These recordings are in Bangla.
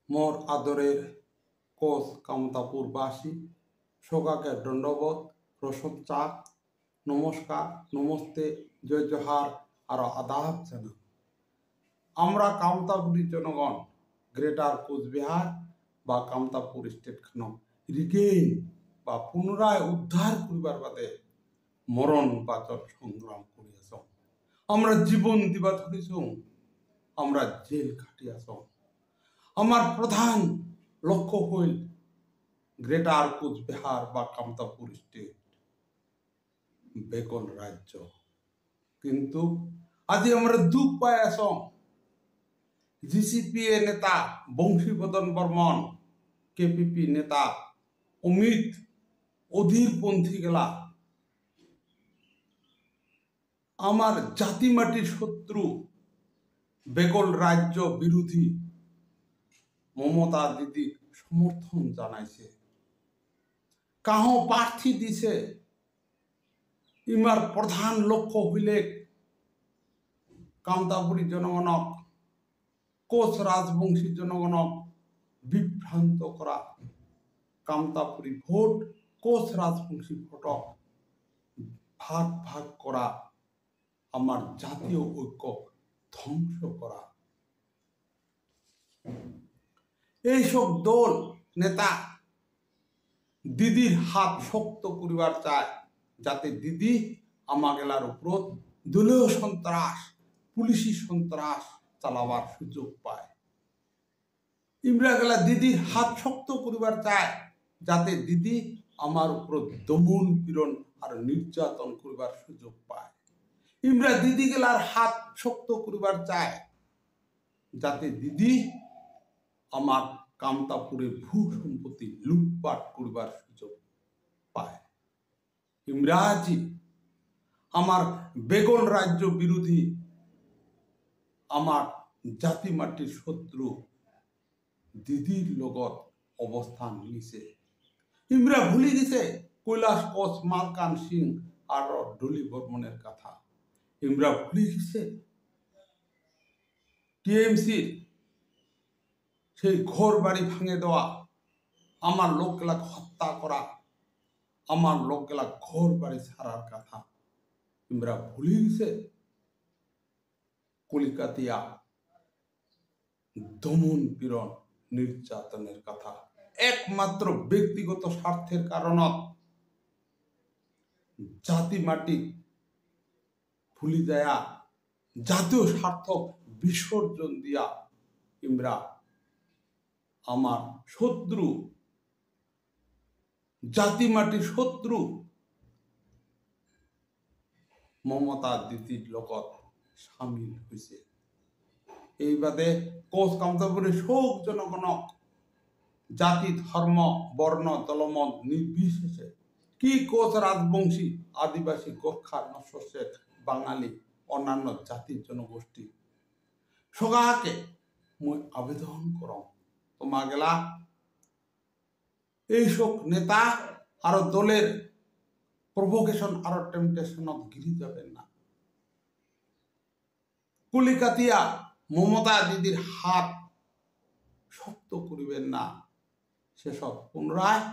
মোর আদরের কোচ কামতাপুরবাসী সকাকে দণ্ডবোধ রসদ চাক নমস্কার নমস্তে জয় জোহার আর আদাব জানা আমরা কামতাপুরী জনগণ গ্রেটার কোচবিহার বা কামতাপুর স্টেট খানক রিগেইন বা পুনরায় উদ্ধার করিবার বাদে মরণ বাচক সংগ্রাম করিয়াছ। আমরা জীবন দিবা ধরিছ, আমরা জেল খাটিয়াছ। আমার প্রধান লক্ষ্য হইল গ্রেটার কোচবিহার বা কামতাপুর স্টেট বেকল রাজ্য। কিন্তু আজি আমরা দুঃখ পাই আছ জিসিপিএ নেতা বংশীবদন বর্মন, কেপিপি নেতা অমিত অধীরপন্থী গেলা আমার জাতি মাটির শত্রু বেকল রাজ্য বিরোধী মমতা দিদি সমর্থন জানাইছে, কাহ প্রার্থী দিছে। ইমার প্রধান লক্ষ্য হইলে কামতাপুরী জনগণক কোচ রাজবংশী জনগণক বিভ্রান্ত করা, কামতাপুরী ভোট কোচ রাজবংশী ভোটক ভাগ ভাগ করা, আমার জাতীয় ঐক্য ধ্বংস করা। এইসব দল নেতা দিদির হাত শক্ত করিবার চায়, যাতে দিদি আমাগেলার উপর দলীয় সন্ত্রাস পুলিশি সন্ত্রাস চালাবার সুযোগ পায়। ইমরা গেলা দিদির হাত শক্ত করিবার চায়, যাতে দিদি আমার উপর দমন পীড়ন আর নির্যাতন করিবার সুযোগ পায়। ইমরা দিদি গেলার হাত শক্ত করিবার চায়, যাতে দিদি আমার কামতাপুরে ভূ সম্পত্তি লুটপাট করিবার সুযোগ পায়। ইমরাজি আমার বেগল রাজ্য বিরোধী আমার জাতি মাটির শত্রু দিদির লগত অবস্থান নিছে। ইমরা ভুলে গেছে কৈলাস কোচ, মালকান সিং আর ডলি বর্মনের কথা। ইমরা ভুলে গেছে টিএমসির সেই ঘর বাড়ি ভাঙে দেওয়া, আমার লোকগুলা হত্যা করা, আমার লোকগুলা ঘর বাড়ি ছাড়ার কথা। ইমরা ভুলে গেছে কলিকাতিয়া দমন পীড়ন নির্যাতনের কথা। একমাত্র ব্যক্তিগত স্বার্থের কারণত জাতি মাটি ভুলি দেয়া, জাতীয় স্বার্থ বিসর্জন দিয়া ইমরা আমার শত্রু জাতি মাটির শত্রু মমতা দিদির লগত সামিল হয়েছে। এই বাদে কোচ কামতাপুরের শোক জনগণক জাতি ধর্ম বর্ণ দলমত নির্বিশেষে কি কোচ রাজবংশী আদিবাসী গোর্খা নস্যের বাঙালি অন্যান্য জাতির জনগোষ্ঠী সগাকে মই আবেদন করম, তোমা গেলা এইসব নেতা আর দলের প্রভোকেশন আর টেম্পটেশনত গিরি যাবেন না। কলিকাতিয়া মমতা দিদির হাত শক্ত করিবেন না। সেসব পুনরায়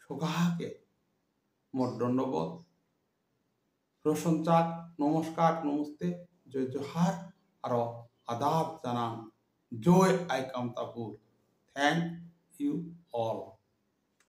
সগাকে মোর দণ্ডবোধ রোশন চাক নমস্কার নমস্তে জয় জোহার আর আদাব জানান। জয় আই কামতাপুর। Thank you all.